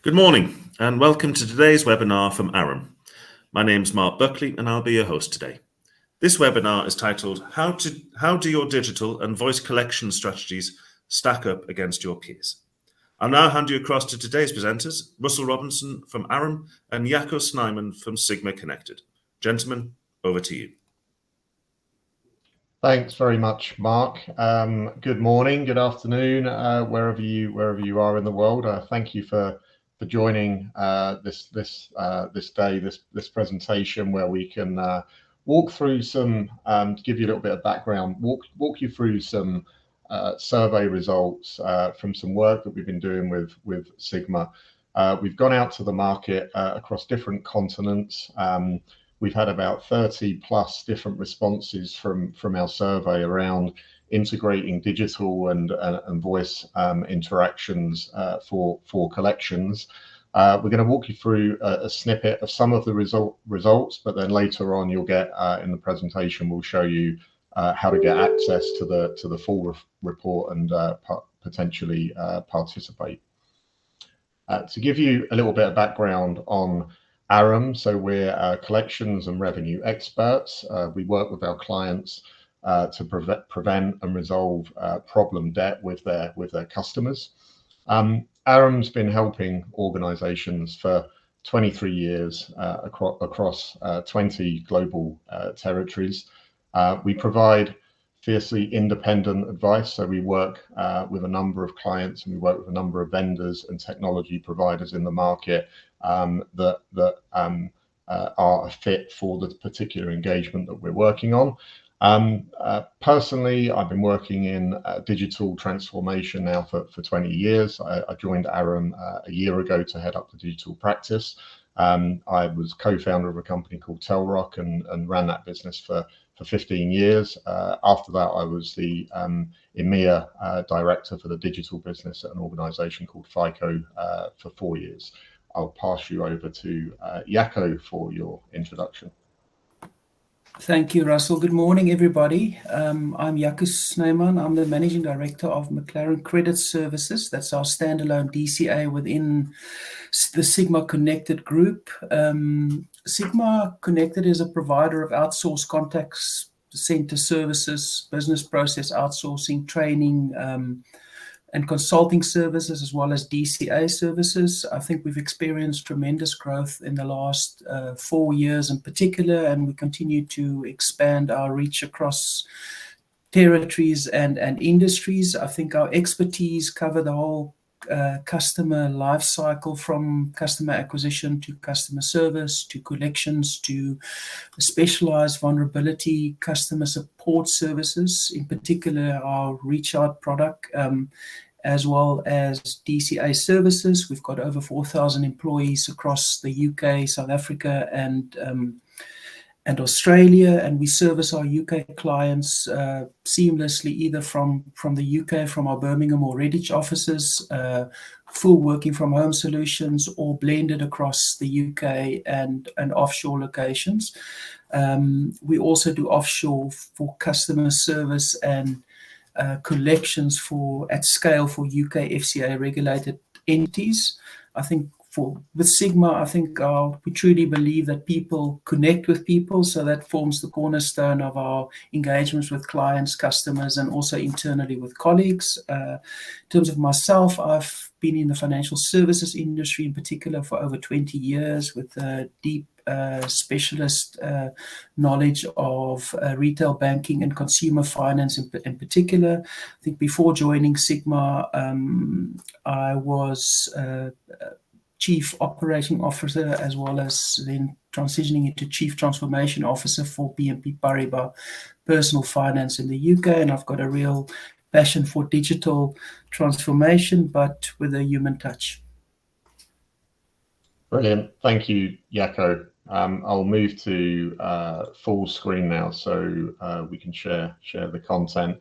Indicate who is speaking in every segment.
Speaker 1: Good morning and welcome to today's webinar from Arum. My name is Mark Buckley and I'll be your host today. This webinar is titled How do your digital and voice collection strategies stack up against your peers? I'll now hand you across to today's presenters, Russell Robinson from Arum and Jaco Snyman from Sigma Connected. Gentlemen, over to you.
Speaker 2: Thanks very much, Mark. Good morning, good afternoon, wherever you are in the world. Thank you for joining this presentation where we can walk through some, to give you a little bit of background, walk you through some survey results from some work that we've been doing with Sigma. We've gone out to the market across different continents. We've had about 30 plus different responses from our survey around integrating digital and voice interactions for collections. We're going to walk you through a snippet of some of the results, but then later on you'll get in the presentation we'll show you how to get access to the full report and potentially participate. To give you a little bit of background on Arum, so we're collections and revenue experts. We work with our clients to prevent and resolve problem debt with their customers. Arum's been helping organizations for 23 years across 20 global territories. We provide fiercely independent advice, so we work with a number of clients and we work with a number of vendors and technology providers in the market that are a fit for the particular engagement that we're working on. Personally, I've been working in digital transformation now for 20 years. I joined Arum a year ago to head up the digital practice. I was co-founder of a company called Telrock and ran that business for 15 years. After that, I was the EMEA director for the digital business at an organization called FICO for 4 years. I'll pass you over to Jaco for your introduction.
Speaker 3: Thank you, Russell. Good morning, everybody. I'm Jaco Snyman. I'm the Managing Director of McLaren Credit Services. That's our standalone DCA within the Sigma Connected group. Sigma Connected is a provider of outsourced contact center services, business process outsourcing, training, and consulting services, as well as DCA services. I think we've experienced tremendous growth in the last 4 years in particular, and we continue to expand our reach across territories and industries. I think our expertise cover the whole customer life cycle, from customer acquisition to customer service to collections to specialized vulnerability customer support services, in particular our reach out product, as well as DCA services. We've got over 4,000 employees across the UK, South Africa and Australia, and we service our UK clients seamlessly, either from the UK, from our Birmingham or Redditch offices, full working from home solutions, or blended across the UK and offshore locations. We also do offshore for customer service and collections at scale for UK FCA regulated entities. I think with Sigma, I think we truly believe that people connect with people, so that forms the cornerstone of our engagements with clients, customers, and also internally with colleagues. In terms of myself, I've been in the financial services industry in particular for over 20 years with deep specialist knowledge of retail banking and consumer finance in particular. I think before joining Sigma, I was Chief Operating Officer, as well as then transitioning into Chief Transformation Officer for BNP Paribas Personal Finance in the UK. And I've got a real passion for digital transformation, but with a human touch.
Speaker 2: Brilliant. Thank you, Jaco. I'll move to full screen now so we can share the content.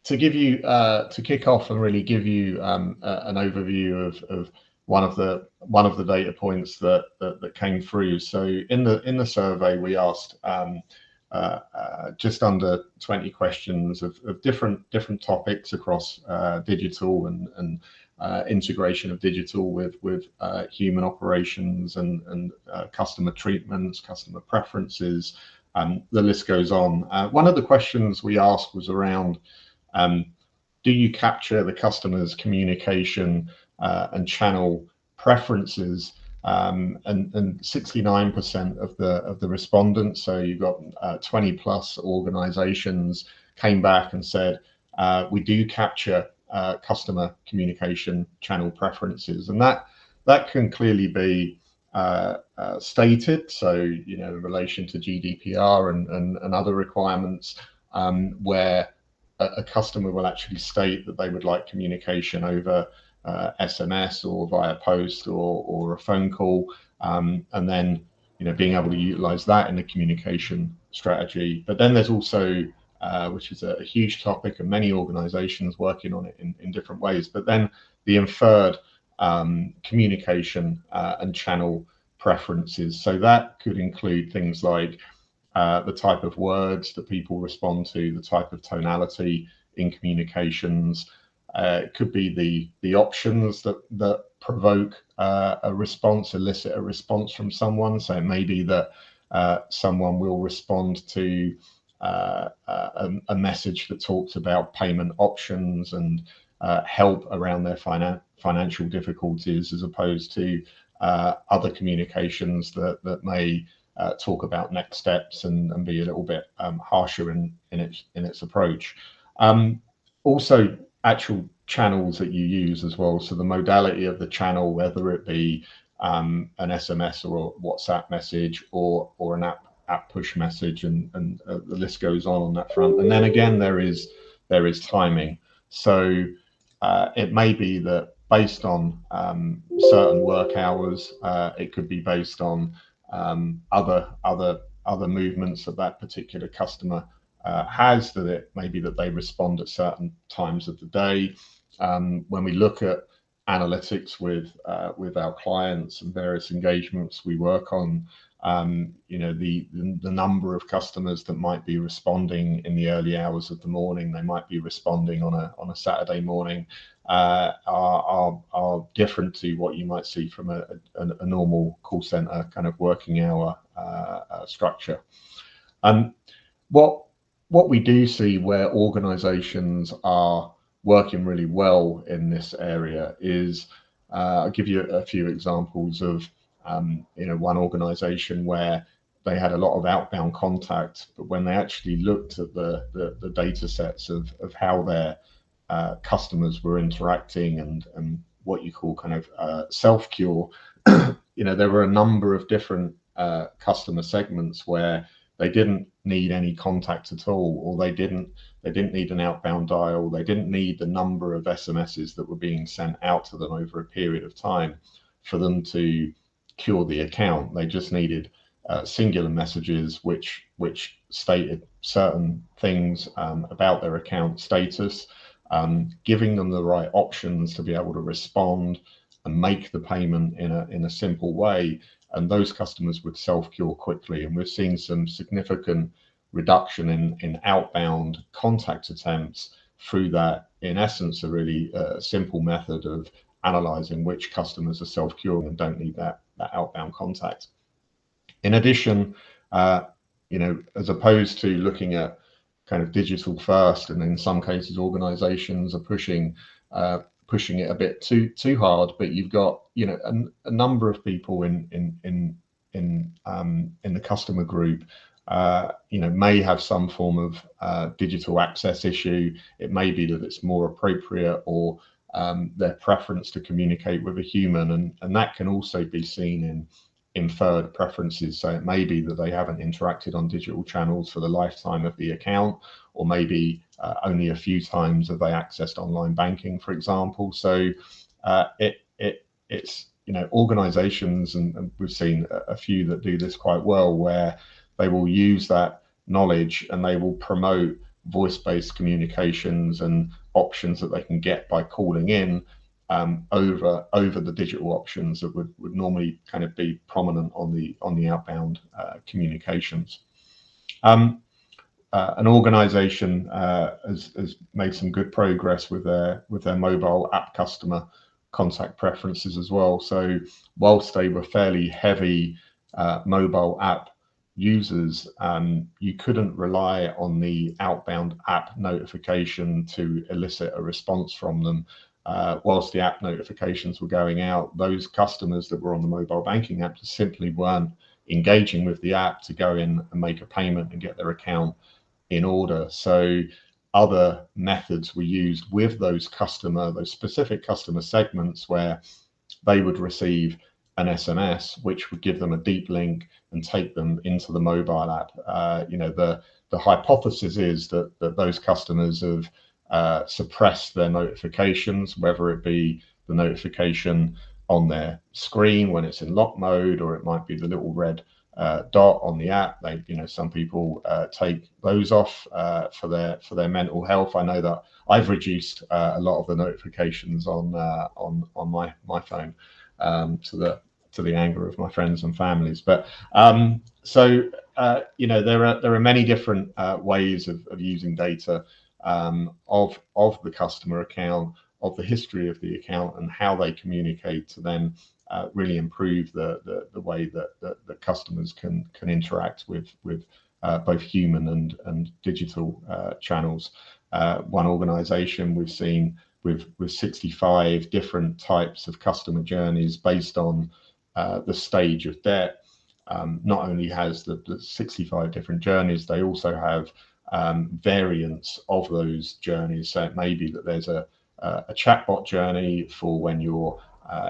Speaker 2: To give you to kick off and really give you an overview of one of the data points that came through. So in the survey we asked just under 20 questions of different topics across digital and integration of digital with human operations and customer treatments, customer preferences. The list goes on. One of the questions we asked was around, do you capture the customer's communication and channel preferences? And 69% of the respondents, so you've got 20 plus organizations, came back and said, we do capture customer communication channel preferences. And that can clearly be stated, so in relation to GDPR and other requirements, where a customer will actually state that they would like communication over SMS or via post or a phone call, and then being able to utilize that in the communication strategy. But then there's also which is a huge topic, and many organizations working on it in different ways, but then the inferred communication and channel preferences. So that could include things like the type of words that people respond to, the type of tonality in communications. It could be the options that provoke a response, elicit a response from someone. So it may be that someone will respond to a message that talks about payment options and help around their financial difficulties, as opposed to other communications that may talk about next steps and be a little bit harsher in its approach. Also, actual channels that you use as well. So the modality of the channel, whether it be an SMS or a WhatsApp message or an app push message, and the list goes on that front. And then again, there is timing. So it may be that based on certain work hours, it could be based on other movements that particular customer has, that it may be that they respond at certain times of the day. When we look at analytics with our clients and various engagements we work on, the number of customers that might be responding in the early hours of the morning, they might be responding on a Saturday morning, are different to what you might see from a normal call center kind of working hour structure. What we do see where organizations are working really well in this area is, I'll give you a few examples of one organization where they had a lot of outbound contact, but when they actually looked at the data sets of how their customers were interacting and what you call kind of self-cure, there were a number of different customer segments where they didn't need any contact at all, or they didn't need an outbound dial, they didn't need the number of SMSs that were being sent out to them over a period of time for them to cure the account. They just needed singular messages which stated certain things about their account status, giving them the right options to be able to respond and make the payment in a simple way, and those customers would self-cure quickly. And we've seen some significant reduction in outbound contact attempts through that, in essence, a really simple method of analyzing which customers are self-curing and don't need that outbound contact. In addition, as opposed to looking at kind of digital first, and in some cases organizations are pushing it a bit too hard, but you've got a number of people in the customer group may have some form of digital access issue. It may be that it's more appropriate, or their preference to communicate with a human, and that can also be seen in inferred preferences. So it may be that they haven't interacted on digital channels for the lifetime of the account, or maybe only a few times have they accessed online banking, for example. So it's organizations, and we've seen a few that do this quite well, where they will use that knowledge and they will promote voice-based communications and options that they can get by calling in over the digital options that would normally kind of be prominent on the outbound communications. An organization has made some good progress with their mobile app customer contact preferences as well. So whilst they were fairly heavy mobile app users, you couldn't rely on the outbound app notification to elicit a response from them. Whilst the app notifications were going out, those customers that were on the mobile banking app simply weren't engaging with the app to go in and make a payment and get their account in order. So other methods were used with those specific customer segments, where they would receive an SMS which would give them a deep link and take them into the mobile app. The hypothesis is that those customers have suppressed their notifications, whether it be the notification on their screen when it's in lock mode, or it might be the little red dot on the app. Some people take those off for their mental health. I know that I've reduced a lot of the notifications on my phone, to the anger of my friends and families. But there are many different ways of using data of the customer account, of the history of the account, and how they communicate to then really improve the way that customers can interact with both human and digital channels. One organization we've seen with 65 different types of customer journeys based on the stage of debt. Not only has the 65 different journeys, they also have variants of those journeys. So it may be that there's a chatbot journey for when you're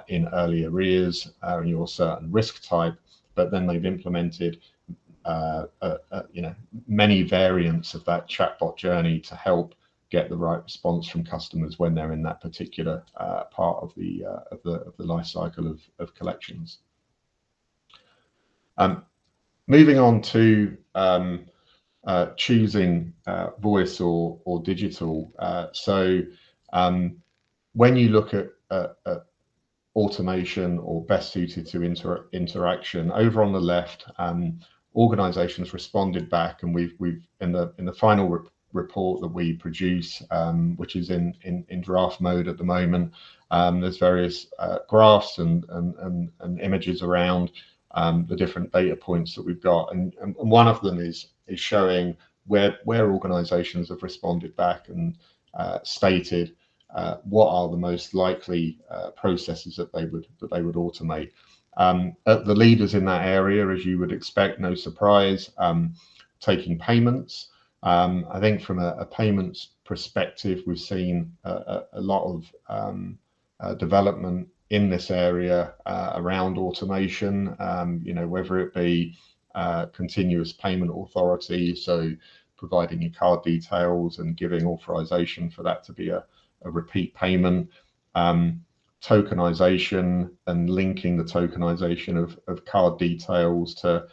Speaker 2: in early arrears and you're a certain risk type, but then they've implemented many variants of that chatbot journey to help get the right response from customers when they're in that particular part of the life cycle of collections. Moving on to choosing voice or digital. When you look at automation or best suited to interaction, over on the left, organizations responded back, and we've in the final report that we produce, which is in draft mode at the moment, there's various graphs and images around the different data points that we've got, and one of them is showing where organizations have responded back and stated what are the most likely processes that they would automate. The leaders in that area, as you would expect, no surprise, taking payments. I think from a payments perspective, we've seen a lot of development in this area around automation, whether it be continuous payment authority, so providing your card details and giving authorization for that to be a repeat payment, tokenization and linking the tokenization of card details to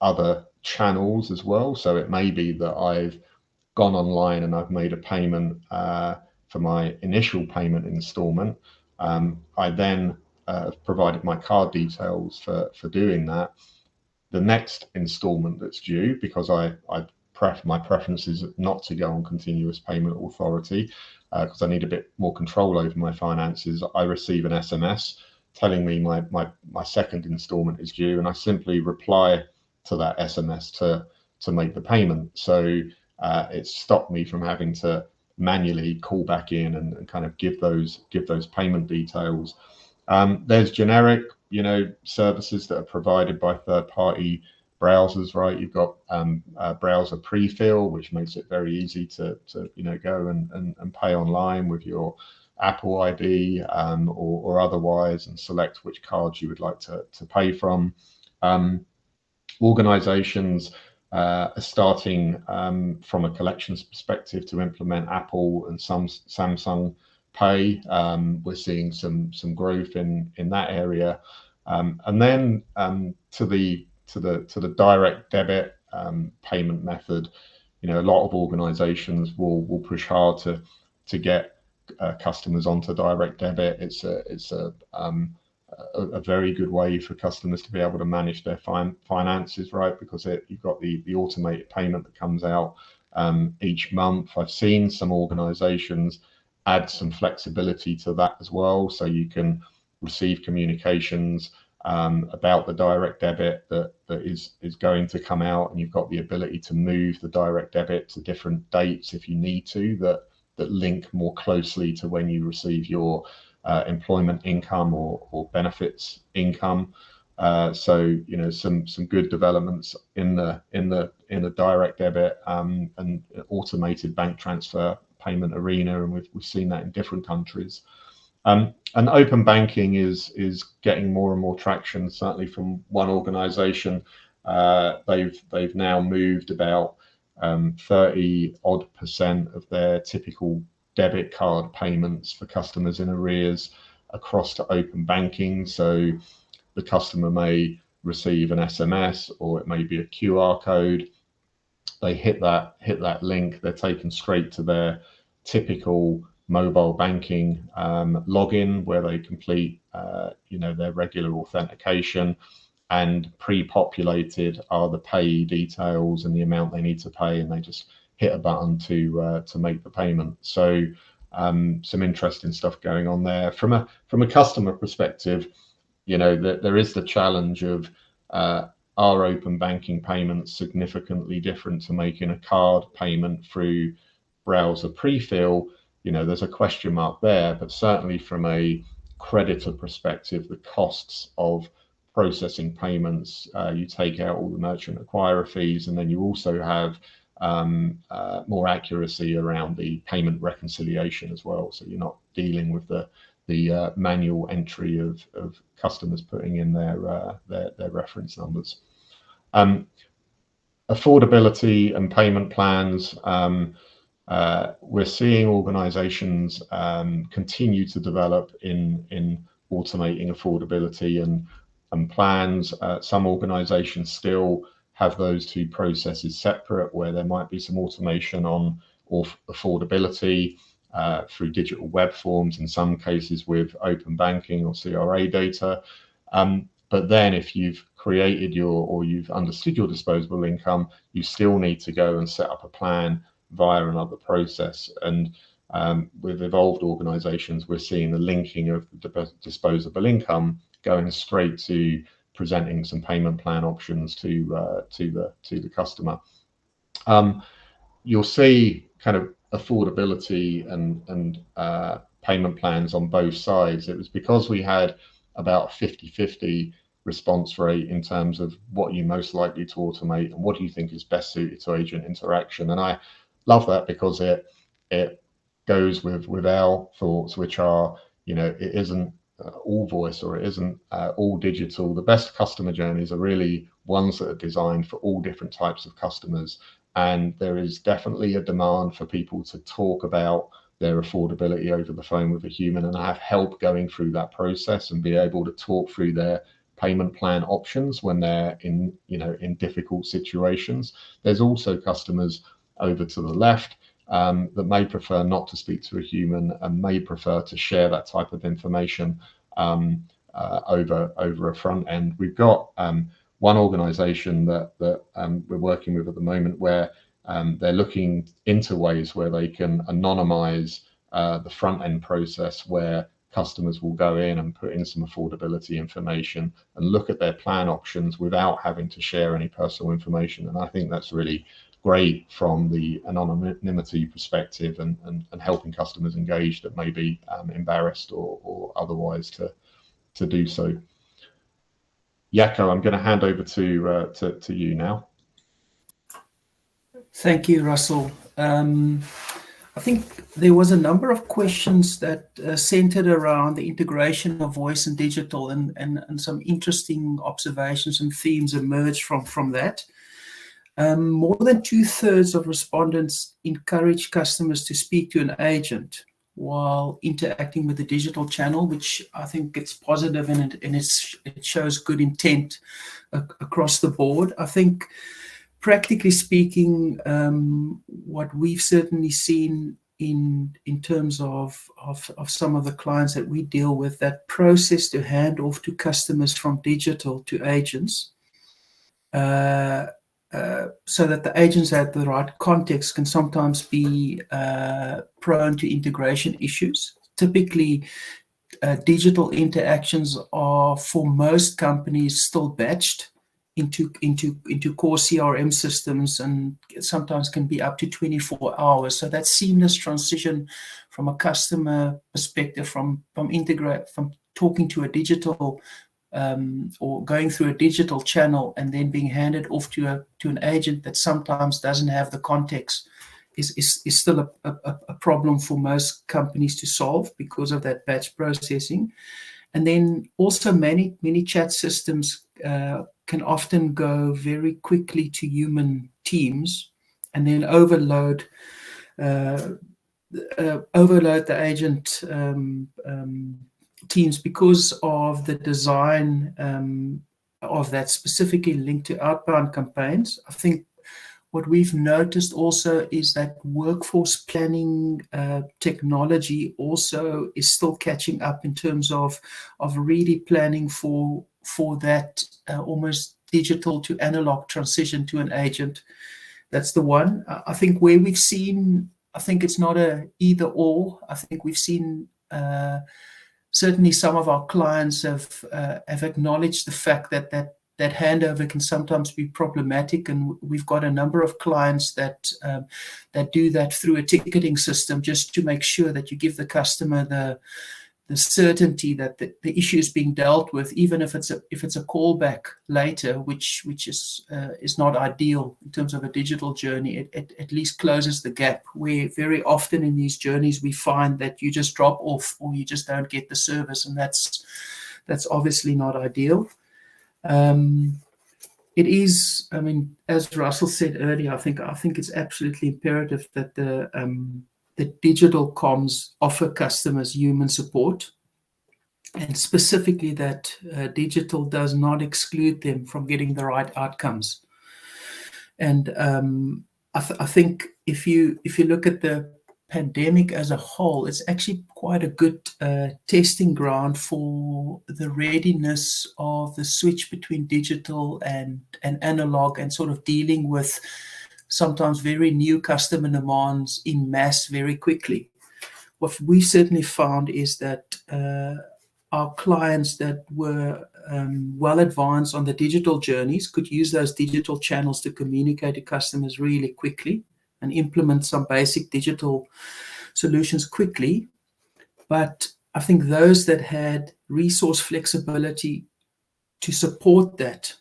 Speaker 2: other channels as well. So it may be that I've gone online and I've made a payment for my initial payment installment. I then provided my card details for doing that. The next installment that's due, because my preference is not to go on continuous payment authority, because I need a bit more control over my finances, I receive an SMS telling me my second installment is due, and I simply reply to that SMS to make the payment. So it stopped me from having to manually call back in and kind of give those payment details. There's generic services that are provided by third-party browsers, right? You've got browser pre-fill, which makes it very easy to go and pay online with your Apple ID or otherwise, and select which cards you would like to pay from. Organizations are starting from a collections perspective to implement Apple and some Samsung Pay. We're seeing some growth in that area, and then to the direct debit payment method. A lot of organizations will push hard to get customers onto direct debit. It's a a very good way for customers to be able to manage their finances, right? Because you've got the automated payment that comes out each month. I've seen some organizations add some flexibility to that as well, so you can receive communications about the direct debit that is going to come out, and you've got the ability to move the direct debit to different dates if you need to, that link more closely to when you receive your employment income or benefits income. So some good developments in the direct debit and automated bank transfer payment arena, and we've seen that in different countries. And open banking is getting more and more traction. Certainly from one organisation, they've now moved about 30% of their typical debit card payments for customers in arrears across to open banking. So the customer may receive an SMS, or it may be a QR code. They hit that link, they're taken straight to their typical mobile banking login, where they complete their regular authentication, and pre-populated are the payee details and the amount they need to pay, and they just hit a button to make the payment. So some interesting stuff going on there. From a customer perspective, there is the challenge of are open banking payments significantly different to making a card payment through browser pre-fill? There's a question mark there, but certainly from a creditor perspective, the costs of processing payments, you take out all the merchant acquirer fees, and then you also have more accuracy around the payment reconciliation as well. So you're not dealing with the manual entry of customers putting in their reference numbers. Affordability and payment plans. We're seeing organizations continue to develop in automating affordability and plans. Some organizations still have those two processes separate, where there might be some automation on affordability through digital web forms, in some cases with open banking or CRA data. But then if you've created or you've understood your disposable income, you still need to go and set up a plan via another process. And with evolved organizations, we're seeing the linking of the disposable income going straight to presenting some payment plan options to the customer. You'll see kind of affordability and payment plans on both sides. It was because we had about 50-50 response rate in terms of what you're most likely to automate and what do you think is best suited to agent interaction. And I love that, because it goes with our thoughts, which are, it isn't all voice, or it isn't all digital. The best customer journeys are really ones that are designed for all different types of customers. And there is definitely a demand for people to talk about their affordability over the phone with a human and have help going through that process and be able to talk through their payment plan options when they're in difficult situations. There's also customers over to the left that may prefer not to speak to a human and may prefer to share that type of information over a front end. We've got one organization that we're working with at the moment, where they're looking into ways where they can anonymize the front end process, where customers will go in and put in some affordability information and look at their plan options without having to share any personal information. And I think that's really great from the anonymity perspective and helping customers engage that may be embarrassed or otherwise to do so. Jaco, I'm going to hand over to you now.
Speaker 3: Thank you, Russell. I think there was a number of questions that centered around the integration of voice and digital, and some interesting observations and themes emerged from that. More than 2/3 of respondents encourage customers to speak to an agent while interacting with the digital channel, which I think it's positive and it shows good intent across the board. I think, practically speaking, what we've certainly seen in terms of some of the clients that we deal with, that process to hand off to customers from digital to agents, so that the agents at the right context can sometimes be prone to integration issues. Typically, digital interactions are, for most companies, still batched into core CRM systems, and sometimes can be up to 24 hours. So that seamless transition from a customer perspective, from talking to a digital or going through a digital channel and then being handed off to an agent that sometimes doesn't have the context, is still a problem for most companies to solve because of that batch processing. And then also many chat systems can often go very quickly to human teams and then overload the agent teams because of the design of that, specifically linked to outbound campaigns. I think what we've noticed also is that workforce planning technology also is still catching up in terms of really planning for that almost digital to analog transition to an agent. That's the one. I think where we've seen, I think it's not a either or. I think we've seen certainly some of our clients have acknowledged the fact that handover can sometimes be problematic, and we've got a number of clients that do that through a ticketing system, just to make sure that you give the customer the certainty that the issue is being dealt with, even if it's a callback later, which is not ideal in terms of a digital journey. It at least closes the gap, where very often in these journeys we find that you just drop off or you just don't get the service, and that's obviously not ideal. It is, I mean, as Russell said earlier, I think it's absolutely imperative that the digital comms offer customers human support, and specifically that digital does not exclude them from getting the right outcomes. And I think if you look at the pandemic as a whole, it's actually quite a good testing ground for the readiness of the switch between digital and analog, and sort of dealing with sometimes very new customer demands in mass very quickly. What we certainly found is that our clients that were well advanced on the digital journeys could use those digital channels to communicate to customers really quickly and implement some basic digital solutions quickly. But I think those that had resource flexibility to support that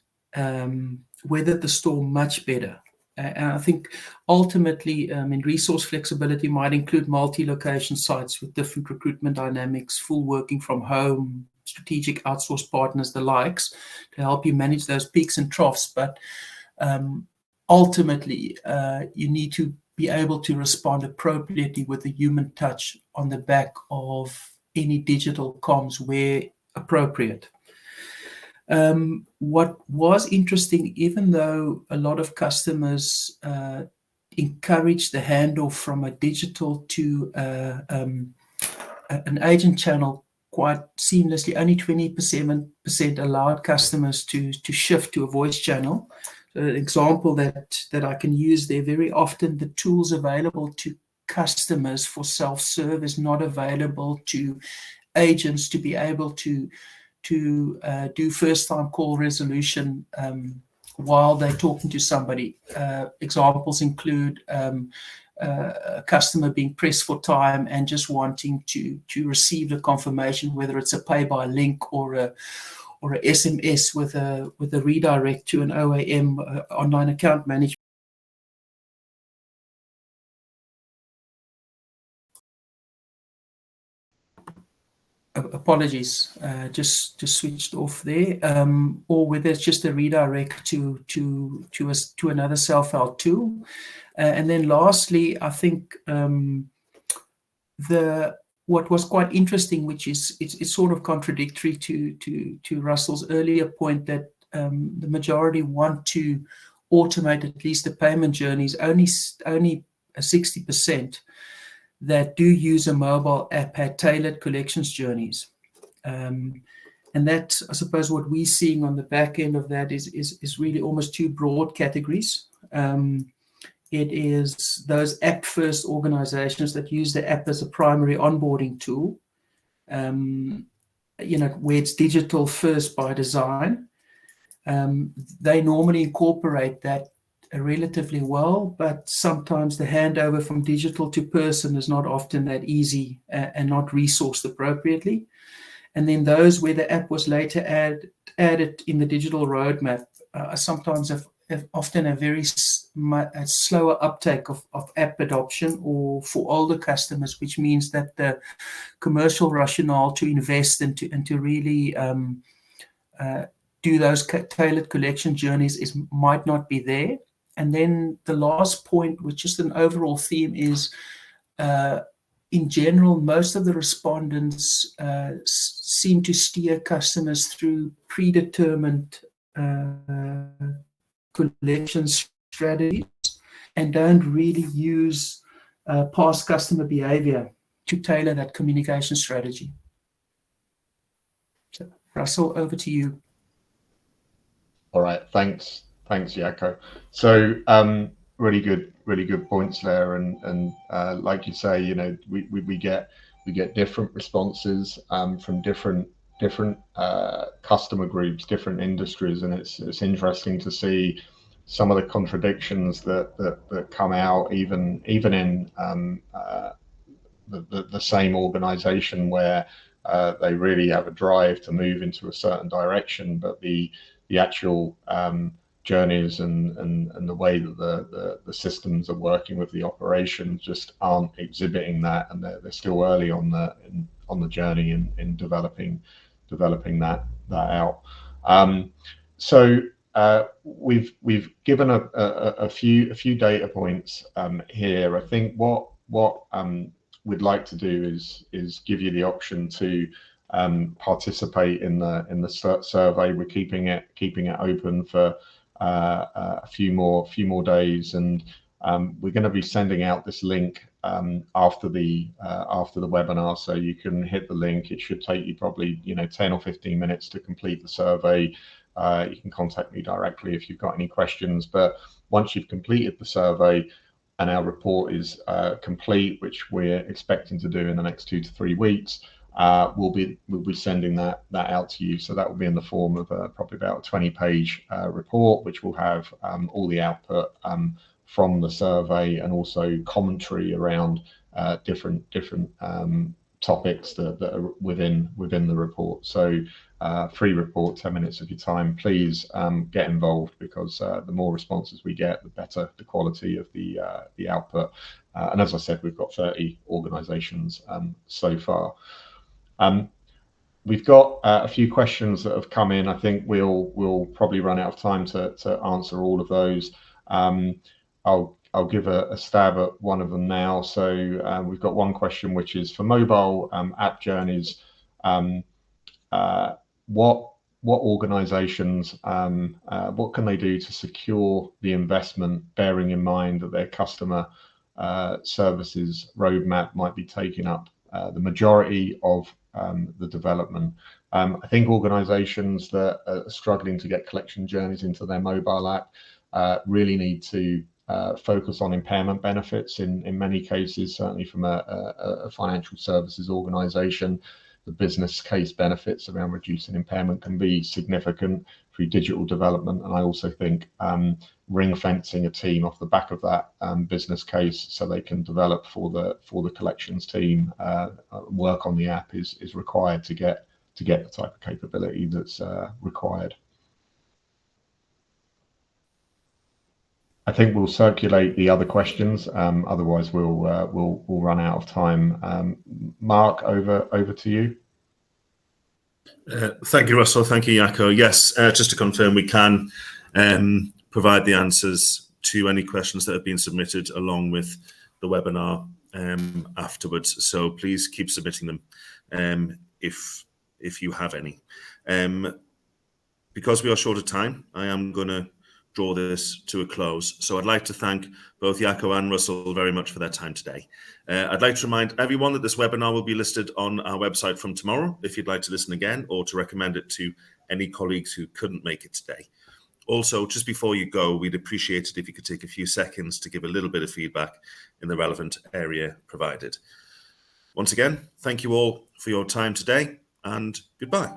Speaker 3: weathered the storm much better. And I think ultimately, resource flexibility might include multi-location sites with different recruitment dynamics, full working from home, strategic outsource partners, the likes, to help you manage those peaks and troughs. But ultimately, you need to be able to respond appropriately with the human touch on the back of any digital comms where appropriate. What was interesting, even though a lot of customers encourage the handoff from a digital to an agent channel quite seamlessly, only 20% allowed customers to shift to a voice channel. So an example that I can use there, very often the tools available to customers for self-serve is not available to agents to be able to do first-time call resolution while they're talking to somebody. Examples include a customer being pressed for time and just wanting to receive the confirmation, whether it's a pay by link or a SMS with a redirect to an OAM, online account management. Apologies, just switched off there, or whether it's just a redirect to another self-help tool. And then lastly, I think what was quite interesting, which is it's sort of contradictory to Russell's earlier point, that the majority want to automate at least the payment journeys, only 60%. that do use a mobile app had tailored collections journeys. And that, I suppose, what we're seeing on the back end of that is really almost two broad categories. It is those app-first organizations that use the app as a primary onboarding tool, where it's digital first by design. They normally incorporate that relatively well, but sometimes the handover from digital to person is not often that easy and not resourced appropriately. And then those where the app was later added in the digital roadmap sometimes have often a very slower uptake of app adoption, or for older customers, which means that the commercial rationale to invest and to really do those tailored collection journeys might not be there. And then the last point, which is an overall theme, is in general, most of the respondents seem to steer customers through predetermined collection strategies and don't really use past customer behavior to tailor that communication strategy. So, Russell, over to you.
Speaker 2: All right, thanks, Jaco. So really good points there, and like you say, we get different responses from different customer groups, different industries, and it's interesting to see some of the contradictions that come out even in the same organization, where they really have a drive to move into a certain direction, but the actual journeys and the way that the systems are working with the operations just aren't exhibiting that, and they're still early on the journey in developing that out. So we've given a few data points here. I think what we'd like to do is give you the option to participate in the survey. We're keeping it open for a few more days, and we're going to be sending out this link after the webinar, so you can hit the link. It should take you probably 10 or 15 minutes to complete the survey. You can contact me directly if you've got any questions, but once you've completed the survey and our report is complete, which we're expecting to do in the next 2 to 3 weeks, we'll be sending that out to you. So that will be in the form of probably about a 20-page report, which will have all the output from the survey, and also commentary around different topics that are within the report. So free report, 10 minutes of your time. Please get involved, because the more responses we get, the better the quality of the output. And as I said, we've got 30 organizations so far. We've got a few questions that have come in. I think we'll probably run out of time to answer all of those. I'll give a stab at one of them now. So we've got one question, which is for mobile app journeys. What organizations, what can they do to secure the investment, bearing in mind that their customer services roadmap might be taking up the majority of the development? I think organizations that are struggling to get collection journeys into their mobile app really need to focus on impairment benefits. In many cases, certainly from a financial services organization, the business case benefits around reducing impairment can be significant through digital development. And I also think ring fencing a team off the back of that business case, so they can develop for the collections team, work on the app, is required to get the type of capability that's required. I think we'll circulate the other questions. Otherwise, we'll run out of time. Mark, over to you.
Speaker 1: Thank you, Russell. Thank you, Jaco. Yes, just to confirm, we can provide the answers to any questions that have been submitted along with the webinar afterwards. So please keep submitting them if you have any. Because we are short of time, I am going to draw this to a close. So I'd like to thank both Jaco and Russell very much for their time today. I'd like to remind everyone that this webinar will be listed on our website from tomorrow if you'd like to listen again, or to recommend it to any colleagues who couldn't make it today. Also, just before you go, we'd appreciate it if you could take a few seconds to give a little bit of feedback in the relevant area provided. Once again, thank you all for your time today, and goodbye.